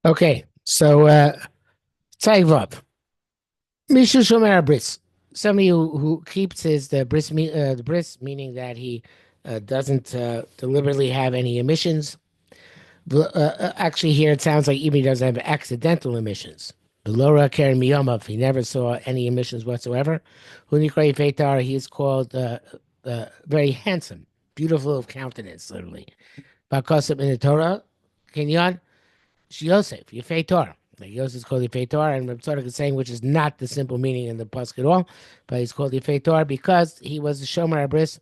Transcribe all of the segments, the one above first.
Okay, so Tzaivov, Mishu Shomer Bris. Somebody who keeps the bris, meaning that he doesn't deliberately have any emissions. Actually, here it sounds like even he doesn't have accidental emissions. Belora Karen Miyomov, he never saw any emissions whatsoever. Hunikray Feitar, he is called very handsome, beautiful of countenance, literally. Bakosab in the Torah, Kenyan, Yosef, Yefei Torah. Like Yosef is called Yefei Torah, and Tzadok is saying, which is not the simple meaning in the pasuk at all, but he's called Yefei Torah because he was a Shomer Abris.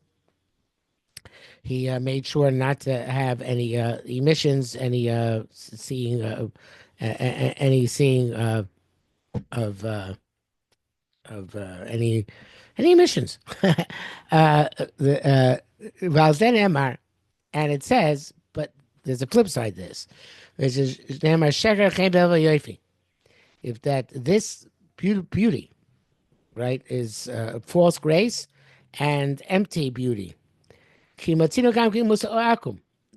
He made sure not to have any emissions, any seeing, any seeing of any emissions. The Valzen Emar, and it says, but there's a flip side to this. Which is Emar Sheker Chen Bevel Yoifi. If that this beauty, right, is false grace and empty beauty. Now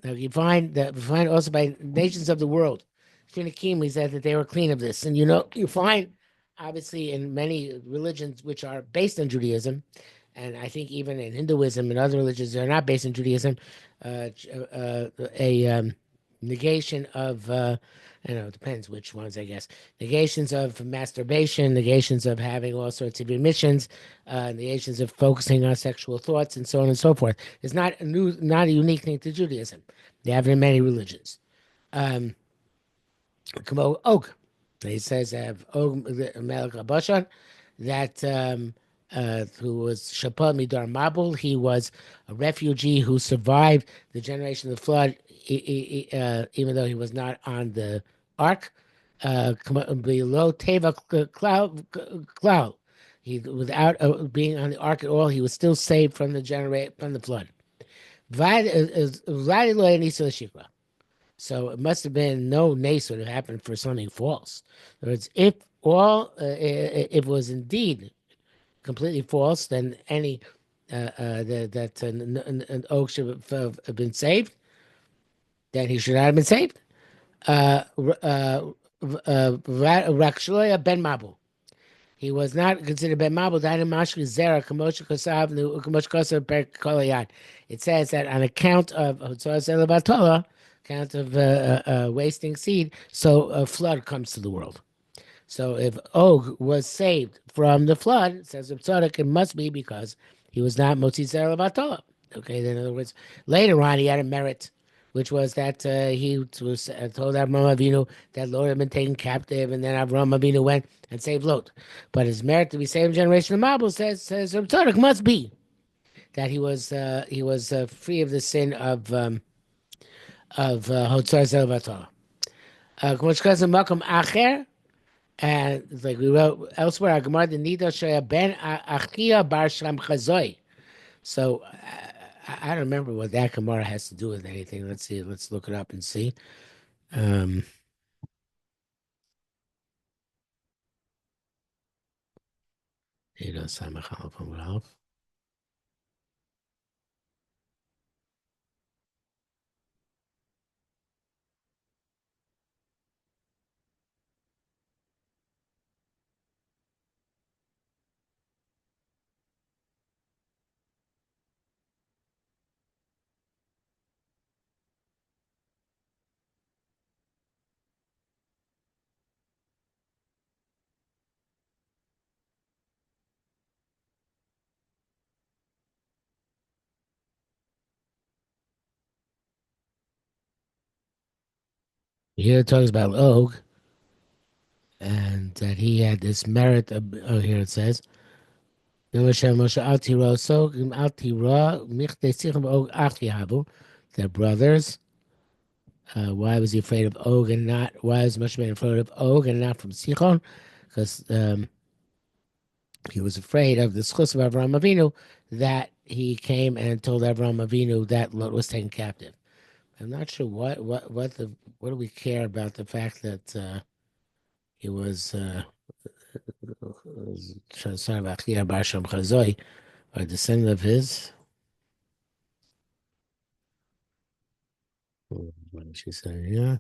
we find also by nations of the world. Shinakim, we said that they were clean of this, and you find obviously in many religions which are based on Judaism, and I think even in Hinduism and other religions that are not based in Judaism, a negation of I don't know, it depends which ones, I guess. Negations of masturbation, negations of having all sorts of emissions, negations of focusing on sexual thoughts, and so on and so forth. It's not a unique thing to Judaism. They have it in many religions. Um, Kamo Og. He says I have Og Melech Habashar, that who was Shapal Midar Mabul. He was a refugee who survived the generation of the flood, even though he was not on the ark. Below Teva cloud. He without being on the ark at all, he was still saved from the flood. So it must have been no nace would have happened for something false. In other words, if it was indeed completely false, then any that an oak should have been saved, then he should not have been saved. Rakshloya ben Mabu. He was not considered ben Mabu. It says that on account of account of wasting seed, so a flood comes to the world. So if Og was saved from the flood, says Tzadok, it must be because he was not Motzi Zer Levatala. Okay, then in other words, later on he had a merit, which was that he was told Avraham Avinu that Lot had been taken captive, and then Avraham Avinu went and saved Lot. But his merit to be saved generation of Mabul says Tzadok must be that he was free of the sin of Hotzar Zer Levatala. Makom Acher. And it's like we wrote elsewhere, Gemara the Nida Shaya Ben Achia Bar Sham Chazoi. So I don't remember what that Gemara has to do with anything. Let's see. Let's look it up and see. Um, Nida Samach Aleph Amud Aleph. Here it talks about Og, and that he had this merit. Oh, here it says. Their brothers. Why was he afraid of Og and not? Why was Moshe afraid of Og and not from Sichon? Because he was afraid of the schus of Avraham Avinu that he came and told Avraham Avinu that Lot was taken captive. I'm not sure what do we care about the fact that he was son of Achia Bar Shem Chazoi, or a descendant of his. What did she say? Yeah.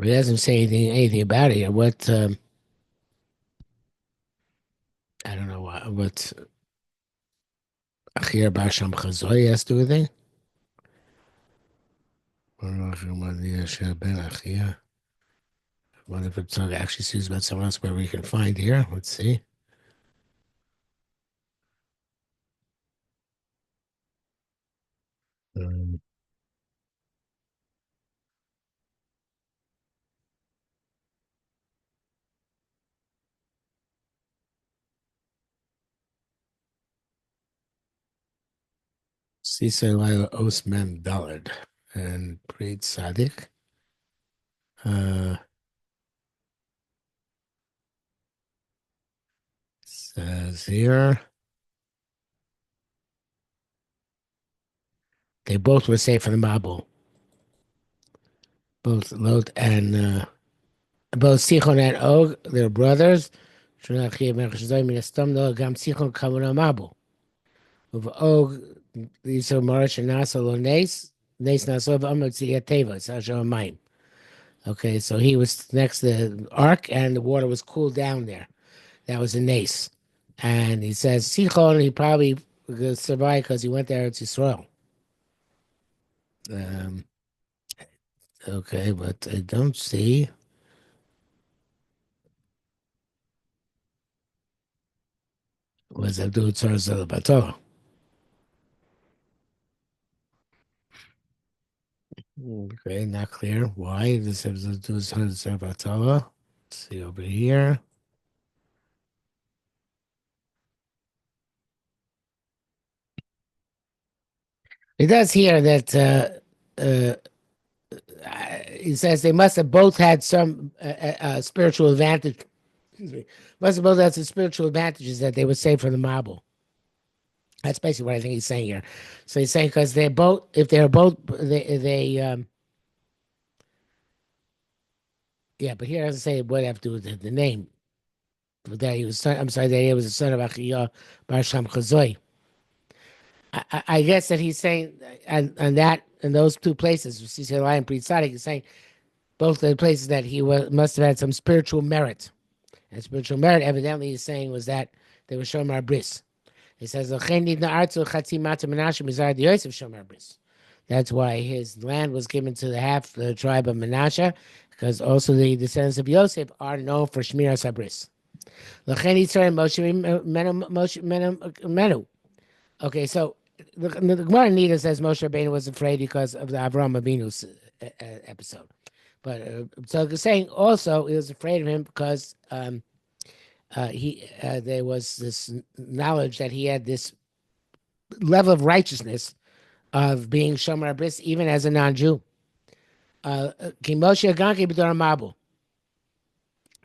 He doesn't say anything about it here. What I don't know what Achir Basham Chazoy has to do with it. I don't know if you want the Ben Achir. I wonder if it's actually says about someone else where we can find here. Let's see. Um, Sisa Laila Osman Dalad and Pre Tzaddik. Uh, says here they both were saved from the Mabul. Both Lot and both Sichon and Og, their brothers. Shana Achia Ben Chazoy Min Estam No Gam Sichon Kavan Mabul. Of Og, these are Marish and Nasa Lo Nes. Nes Nasa of Amot Tziyat Teva. Sasha Mayim. Okay, so he was next to the ark, and the water was cooled down there. That was a nace. And he says, Sichon, he probably survived because he went there to Israel. Um, okay, but I don't see. Was Abdul Tzar Bato? Okay, not clear. Why? This is Abdul Tzar Bato. See over here. It does here that uh, he says they must have both had some spiritual advantage. Excuse me. Must have both had some spiritual advantages that they were saved from the Mabul. That's basically what I think he's saying here. So he's saying because they're both, if they're both, yeah. But here it doesn't say what have to do with the name. That he was son. I'm sorry, that he was the son of Achiyah Bar Sham Chazoi. I guess that he's saying, and that in those two places, Sisera and Pri Tzaddik, he's saying both the places that he must have had some spiritual merit. And spiritual merit, evidently, he's saying was that they were Shomer Bris. He says, that's why his land was given to the half the tribe of Menashe, because also the descendants of Yosef are known for Shmir Sabris. Okay, so the Gemara Nida says Moshe Rabbeinu was afraid because of the Avram Avinu episode. But so saying also he was afraid of him because he there was this knowledge that he had this level of righteousness of being Shomer Bris even as a non-Jew. Moshe Ganki b'Dor Mabul.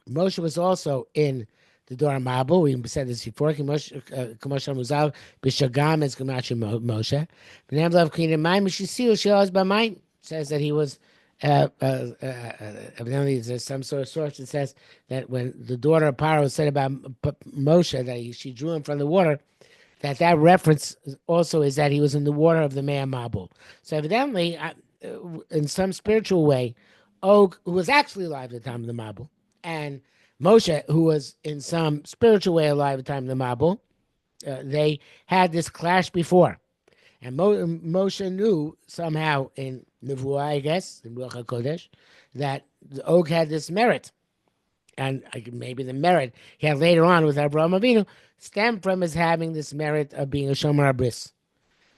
Moshe was also in the Dor Mabul. We said this before. Moshe Muzav b'Shagam as Kamashi Moshe. B'Nam Lav Kina Mayim Shisiu Shelos B'Mayim says that he was. Evidently, there's some sort of source that says that when the daughter of Paro said about Moshe that she drew him from the water, that reference also is that he was in the water of the Mea Mabul. So evidently, in some spiritual way, Og, who was actually alive at the time of the Mabul, and Moshe, who was in some spiritual way alive at the time of the Mabul, they had this clash before. And Moshe knew somehow in Nevuah, I guess, in Ruach HaKodesh, that Og had this merit. And maybe the merit he had later on with Abraham Avinu stemmed from his having this merit of being a Shomer Abris.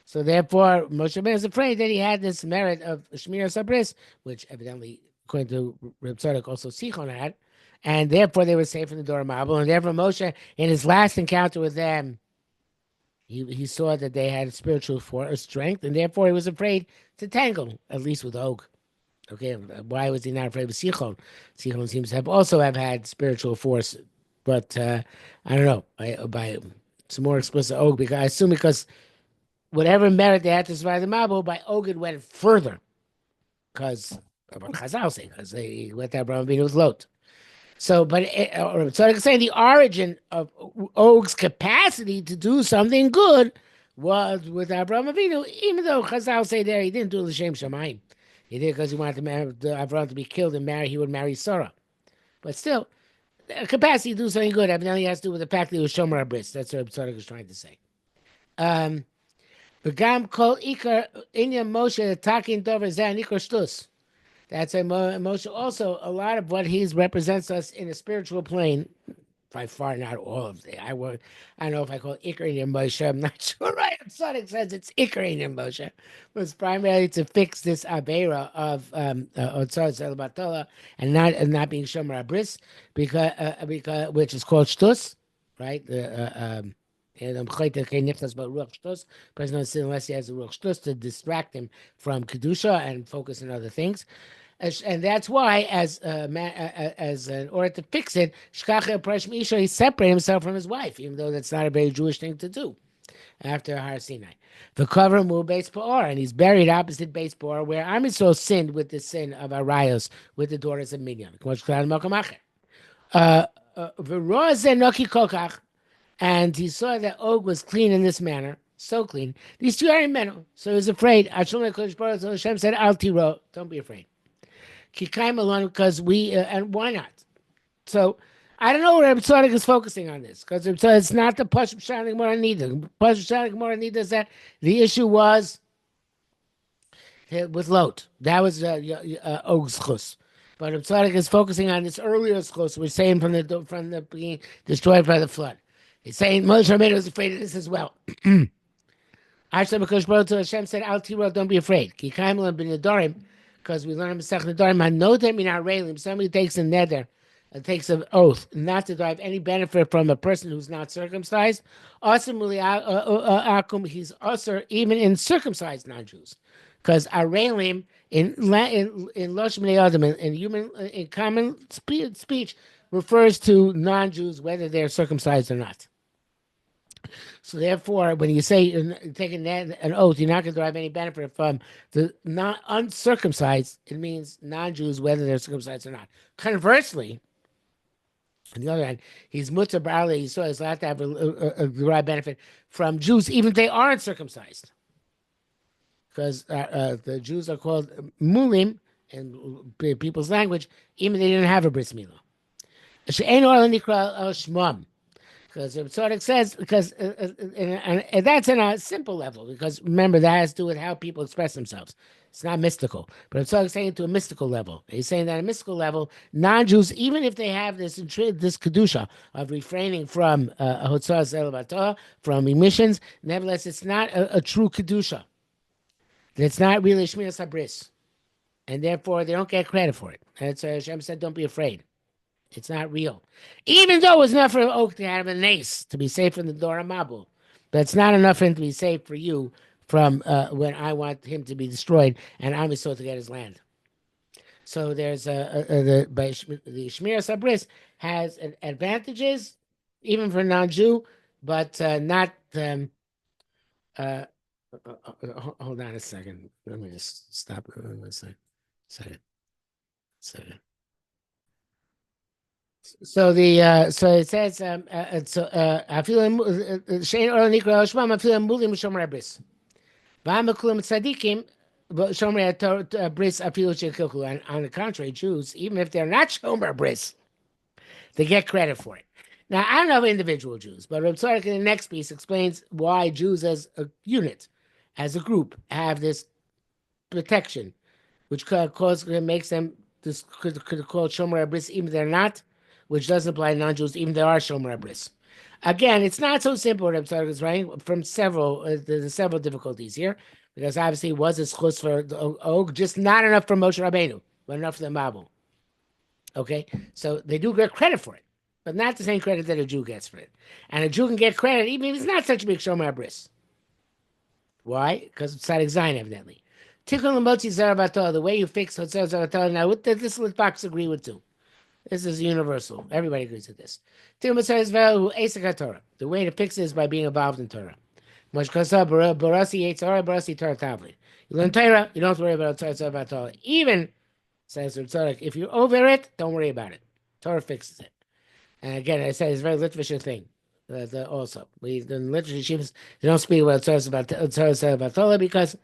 So therefore, Moshe Rabbeinu is afraid that he had this merit of Shmir Sabris, which evidently, according to Reb Tzadok, also Sichon had, and therefore they were safe in the Dor Mabul. And therefore, Moshe, in his last encounter with them, he saw that they had spiritual strength, and therefore he was afraid to tangle, at least with Og. Okay, why was he not afraid of Sichon? Sichon seems to have also have had spiritual force, but I don't know. By some more explicit Og, because I assume because whatever merit they had to survive the Mabul, by Og it went further, because Chazal say because they went there Abraham Avinu with Lot. So, but so I can say the origin of Og's capacity to do something good was with Abraham Avinu, even though Chazal say there he didn't do l'shem shamayim. He did because he wanted to marry Avram to be killed and marry. He would marry Sarah. But still, capacity to do something good evidently has to do with the fact that he was Shomer Abris. That's what Tzadok is trying to say. Um, V'gam kol ikar inyan Moshe takin dover zeh ikar shtus. That's a Moshe. Also, a lot of what he represents us in a spiritual plane. By far, not all of it. I don't know if I call it Iker Moshe. I'm not sure. Right? Tzadok says it's Iker Moshe. Was primarily to fix this Avera of Otzar Zelbatola and not being Shomer Abris because which is called Shtus, right? And President unless he has a Ruach Shtus to distract him from Kedusha and focus on other things. And that's why, as in order to fix it, Shkacha Preshim Isha, he separated himself from his wife, even though that's not a very Jewish thing to do after Har Sinai. The cover move Beis Peor, and he's buried opposite Beis Peor, where Am Yisrael sinned with the sin of Arayos with the daughters of Midian. And he saw that Og was clean in this manner, so clean. These two are men, so he was afraid. Hashem said, Al tiro, don't be afraid. Kikaim alone, because and why not? So I don't know what Tzadok is focusing on this, because it's not the Pashup Shana Gemara Nida. Pashup Shana Gemara Nida is that the issue was with Lot. That was Og's chus. But Tzadok is focusing on this earlier chus, we're saying from the being destroyed by the flood. He's saying Moshe Rabbeinu was afraid of this as well. Hashem said, Al Tiro, don't be afraid. Kikaim bin Nedarim, because we learn in Masech Nedarim, Hanotem in Arelim, somebody takes a neder, takes an oath not to derive any benefit from a person who's not circumcised. He's also even in circumcised non-Jews, because Arelim in Losh Bnei Adam in common speech refers to non-Jews whether they're circumcised or not. So therefore, when you say you're taking an oath, you're not going to derive any benefit from the not uncircumcised. It means non-Jews, whether they're circumcised or not. Conversely, on the other hand, he's mutter barley, so he's allowed to have a derive benefit from Jews, even if they aren't circumcised, because the Jews are called mulim in people's language, even if they didn't have a bris milah. Because Tzadok says, and that's in a simple level, because remember, that has to do with how people express themselves. It's not mystical. But Tzadok is saying to a mystical level. He's saying that at a mystical level, non-Jews, even if they have this Kedusha of refraining from Hotzah Zelbatah, from emissions, nevertheless, it's not a true Kedusha. It's not really Shmir Sabris. And therefore, they don't get credit for it. And so Hashem said, don't be afraid. It's not real. Even though it's enough for an oak to have an ace to be safe from the Dora Mabul. But it's not enough for him to be safe for you from when I want him to be destroyed and I'm supposed to get his land. So there's the Shmir Sabris has advantages, even for a non-Jew, but not. Hold on a second. Let me just stop. Second. So it says I feel Shane or Nikra Oshma I feel mulim shomer bris. Ba'amakulim tzadikim shomer bris afilu shekilku. And on the contrary, Jews, even if they're not shomer bris, they get credit for it. Now I don't know individual Jews, but Reb Tzadok in the next piece explains why Jews as a unit, as a group, have this protection, which makes them could call shomer bris even if they're not, which doesn't apply to non-Jews, even if there are shomer bris. Again, it's not so simple what I'm talking about, right? From there's several difficulties here, because obviously it was a schus for the Og, just not enough for Moshe Rabbeinu, but enough for the Mabul. Okay, so they do get credit for it, but not the same credit that a Jew gets for it. And a Jew can get credit even if it's not such a big shomer bris. Why? Because it's Tzaddik Zayin, evidently. Tikkun l'motzi zerabato, the way you fix hotzah zerabato. Now, what does this box agree with too? This is universal. Everybody agrees with this. The way to fix it is by being involved in Torah. You learn Torah, you don't have to worry about Torah. Even, says Tzadok, if you're over it, don't worry about it. Torah fixes it. And again, I said it's a very Litvish thing. Also, the literature sheets, they don't speak about Torah about Torah because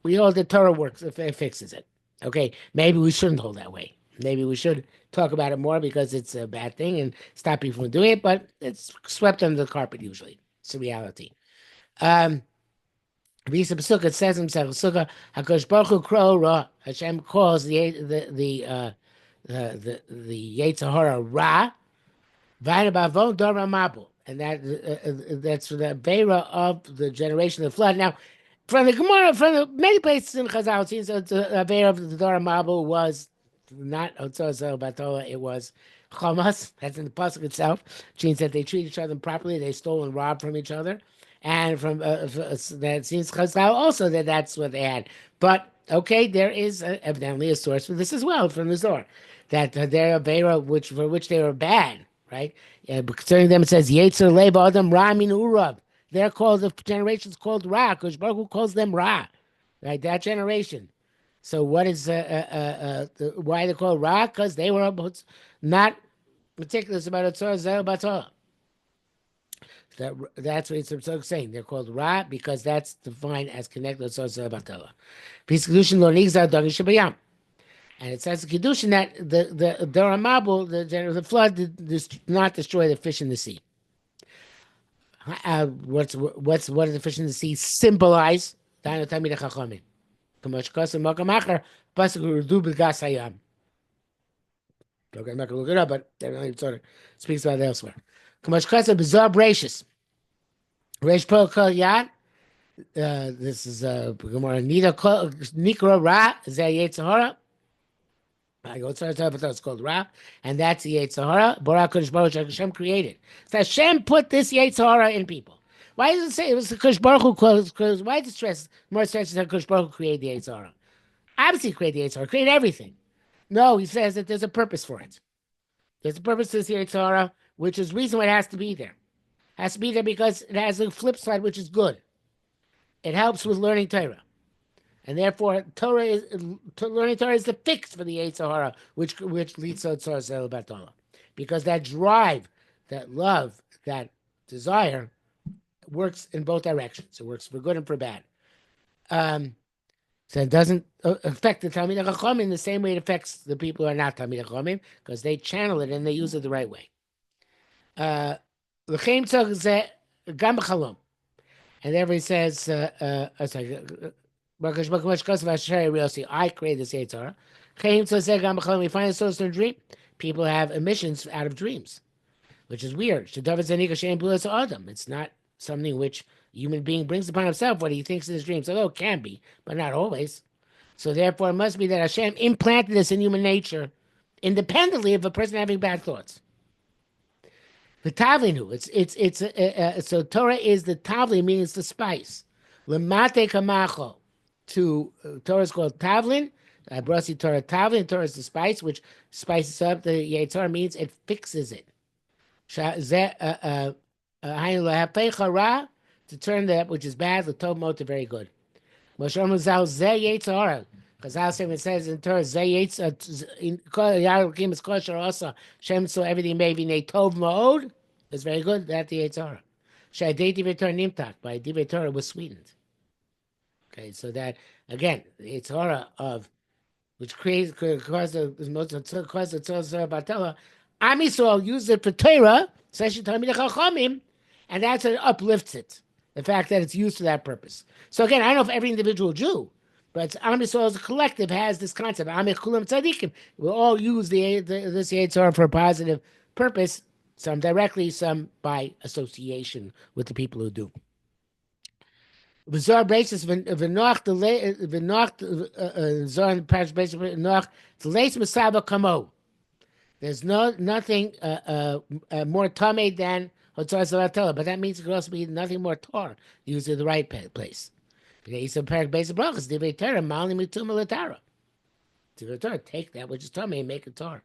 we hold the Torah works if it fixes it. Okay, maybe we shouldn't hold that way. Maybe we should talk about it more because it's a bad thing and stop people from doing it, but it's swept under the carpet usually. It's a reality. Um, Visa Pesukah, it says himself, Pesukah, HaKadosh Baruch Hu Kro Ra, Hashem calls the Yetzer Hara Ra, Vayna Bavon Dora Mabul, and that's the Vera of the generation of the flood. Now, from the Gemara, from the many places in Chazal, it seems that the Vera of the Dora Mabul was not Otzor Batola, it was Chamas. That's in the pasuk itself, which means that they treat each other properly, they stole and robbed from each other, and from that seems Chazal also that that's what they had. But okay, there is evidently a source for this as well from the Zohar, that they're a Vera for which they were bad, right? But concerning them, it says Yetzer Leva Adam Ra Min Urav. They're called the generation's called Ra. Because Baruch Hu calls them Ra, right? That generation. So what is why they're called Ra? Because they were not meticulous about a Tzor Zel Batzor. That's what it's saying. They're called Ra because that's defined as connected to Tzor Zel Batzor. Peace Kedushin Lo Nigzar Dagi Shabayam. And it says in Kedushin that the Ramabel, the flood, did not destroy the fish in the sea. What does the fish in the sea symbolize? Dino Tamid Chachamim. Kamash Kosim Makam Acher Pasuk Urdu B'Gas Hayam. Okay, I'm not going to look it up, but it sort of speaks about it elsewhere. Kamash Kosim B'Zor Bracious. Reish Po Kol Yad. This is Gemara Nida Nikra Ra Zeh Yetzer Hara. I go to it's called Ra, and that's the Yetzer Hara. Barak Kodesh Baruch Hashem created. So Hashem put this Yetzer Hara in people. Why does it say it was the Kodesh Baruch Hu? Because why does it stress more stresses that Kodesh Baruch Hu created the Yetzer Hara? Obviously, created the Yetzer Hara, created everything. No, he says that there's a purpose for it. There's a purpose to this Yetzer Hara, which is the reason why it has to be there. It has to be there because it has a flip side, which is good. It helps with learning Torah. And therefore, learning Torah is the fix for the Yetzer Hara, which leads to Tzor Zel Batola. Because that drive, that love, that desire works in both directions. It works for good and for bad. So it doesn't affect the Talmidei Chachamim in the same way it affects the people who are not Talmidei Chachamim, because they channel it and they use it the right way. L'cheim tzog zeh gam b'chalom. And everybody says, I created this Yetzer Hara. We find a source in a dream. People have emissions out of dreams, which is weird. It's not something which a human being brings upon himself what he thinks in his dreams. Although it can be, but not always. So therefore, it must be that Hashem implanted this in human nature independently of a person having bad thoughts. The tavlinu, so Torah is the tavlin, meaning it's the spice. Lemate kamacho. Torah is called tavlin. Brasi Torah tavlin. Torah is the spice, which spices up. The Yetzer means it fixes it. To turn that which is bad, the tov mot to very good. Chazal it says in Torah, Shem saw everything maybe ne tov ma'od. It's very good. That the Yetzer. Shadei divrei Torah nimtak. By divrei Torah was sweetened. Okay, so that again, the Yetzer of which causes the Batella. Am Yisrael used it for Torah, especially Talmidei Chachamim, and that's what uplifts it. The fact that it's used for that purpose. So again, I don't know if every individual Jew, but Am Yisrael as a collective has this concept. Am Kulam Tzaddikim. We'll all use this Yetzer for a positive purpose. Some directly, some by association with the people who do. Bizarre basis v'noch zor in parish basis v'noch t'leis masaba kamo. There's nothing more tame than hotzar zavatela, but that means it could also be nothing more tar used in the right place. Take that which is tame and make it tar.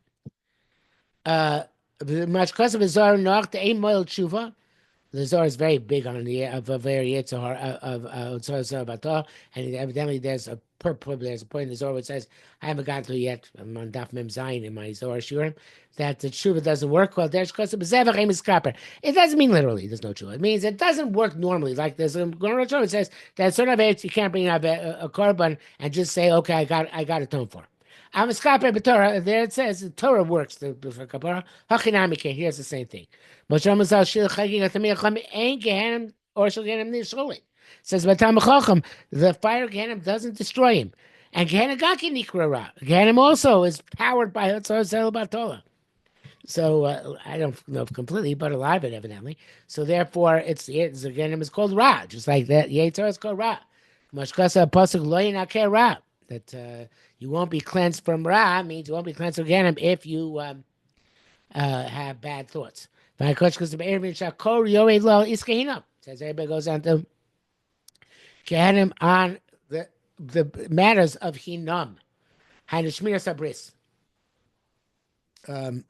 The Zohar is very big on the of a very Yitzhar of Tzadok Batah, and evidently there's a point in the Zohar where it says I haven't gotten to it yet. I'm on Daf Mem Zayin in my Zohar Shurim that the tshuva doesn't work well. There's because it doesn't mean literally there's no tshuva. It means it doesn't work normally. Like there's a Gemara it says that certain of you can't bring up a korban and just say okay I got atoned for. I'm a skaper b'Torah. There it says the Torah works. The kapara hachinamike. Here's the same thing. Moshe Masal Shil Chagig Atamir Cham ain't Gehenim or Shil Gehenim Nisholim. Says Batam Chacham, the fire of Gehenim doesn't destroy him. And Gehenim Gaki Nikra Ra. Gehenim also is powered by Hotzar Zel Batola. So I don't know completely, but a lot of it evidently. So therefore, it's the Gehenim is called Ra, just like that. Yetzar is called Ra. Mashkasa Pasuk Lo Yinakeh Ra. That you won't be cleansed from Ra means you won't be cleansed from Gehenim if you have bad thoughts. Says everybody goes on to Kehanim on the matters of Hinam. Hanishmir Sabris. Um,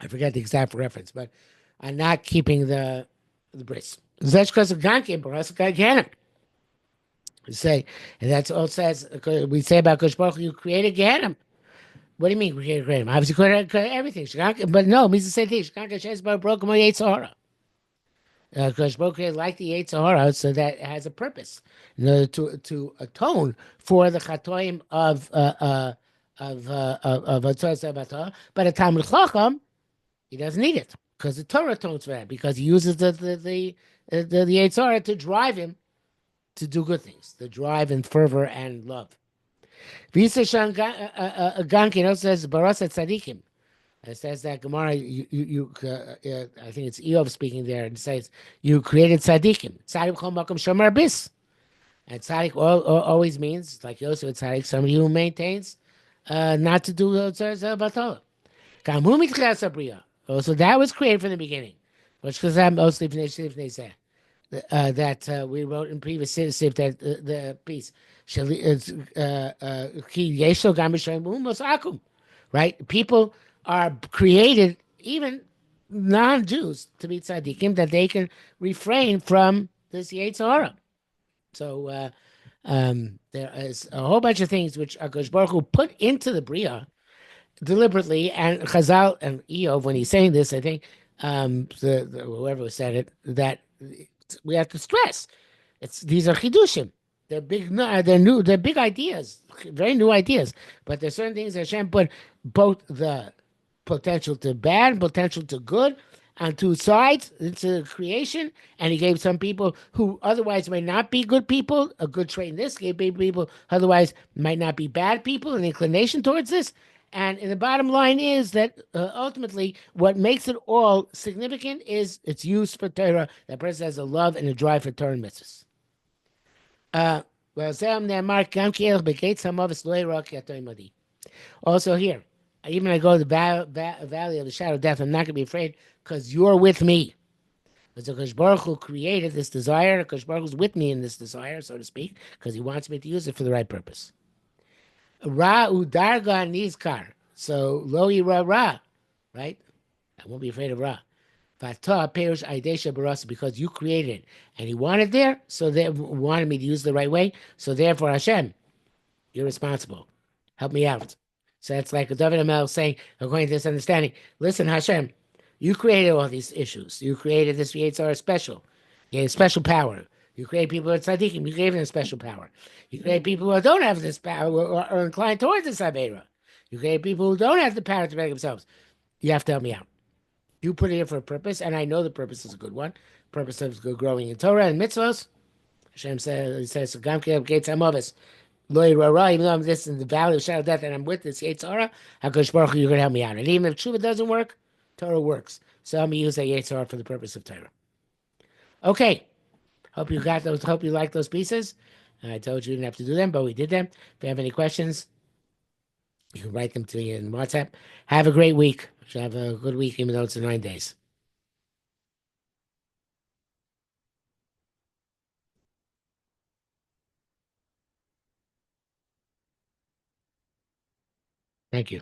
I forget the exact reference, but I'm not keeping the bris. Zeshkas of Gankim, Kehanim. We say, and that's all it says. We say about Kosh Baruch you created Gehenim. What do you mean we created Gehenim? Obviously, created everything. But no, it means the same thing. Shkanka Shes Bar broke my Yitzhara. Because Bokeh like the Eight Sahara, so that it has a purpose, in order to atone for the chatoim of a Torah. But a Talmud Chacham, he doesn't need it because the Torah atones for that because he uses the Eight Sahara to drive him to do good things, to drive in fervor and love. Visa Shan Gankin also says Barasa Tzadikim. It says that Gemara, I think it's Eov speaking there, and it says, you created tzaddikim. Tzaddik chol makom shomer bis. And tzaddik always means, like Yosef tzaddik, somebody who maintains not to do batala. Kamu mitchias abriya. So that was created from the beginning. Which because I'm mostly that we wrote in previous sif that the piece. Right? People are created, even non-Jews, to be tzaddikim, that they can refrain from this Yetzer Hara. So there is a whole bunch of things which Akash Baruch Hu put into the Bria deliberately, and Chazal and Eov, when he's saying this, I think whoever said it, that we have to stress these are chidushim. They're big. No, they're new. They're big ideas, very new ideas. But there's certain things that Hashem put both the potential to bad, potential to good, on two sides. It's a creation, and He gave some people who otherwise might not be good people a good trait in this. He gave people otherwise might not be bad people an inclination towards this. And the bottom line is that ultimately, what makes it all significant is its use for Torah. That person has a love and a drive for Torah and mitzvahs. Also here, even I go to the valley of the shadow of death, I'm not going to be afraid because you're with me. Because the Kosh Baruch Hu created this desire. The Kosh Baruch Hu is with me in this desire, so to speak, because He wants me to use it for the right purpose. Ra udarga nizkar. So lo yira ra, right? I won't be afraid of Ra. Vata perish aidesha barasa, because you created it and He wanted there, so they wanted me to use it the right way. So therefore, Hashem, you're responsible. Help me out. So that's like David Amel saying, according to this understanding, listen, Hashem, you created all these issues. You created this Yetzirah special. You gave special power. You create people who are tzaddikim. You gave them special power. You create people who don't have this power or are inclined towards this Avera. You create people who don't have the power to make themselves. You have to help me out. You put it here for a purpose, and I know the purpose is a good one. Purpose of good growing in Torah and mitzvahs. Hashem says, Gam Gates Amovis. Even though I'm this in the valley of shadow of death and I'm with this Yetzirah, HaKadosh Baruch Hu, you're going to help me out. And even if Tshuva doesn't work, Torah works. So I'm going to use that Yetzirah for the purpose of Torah. Okay. Hope you got those. Hope you like those pieces. I told you didn't have to do them, but we did them. If you have any questions, you can write them to me in WhatsApp. Have a great week. Have a good week, even though it's 9 days. Thank you.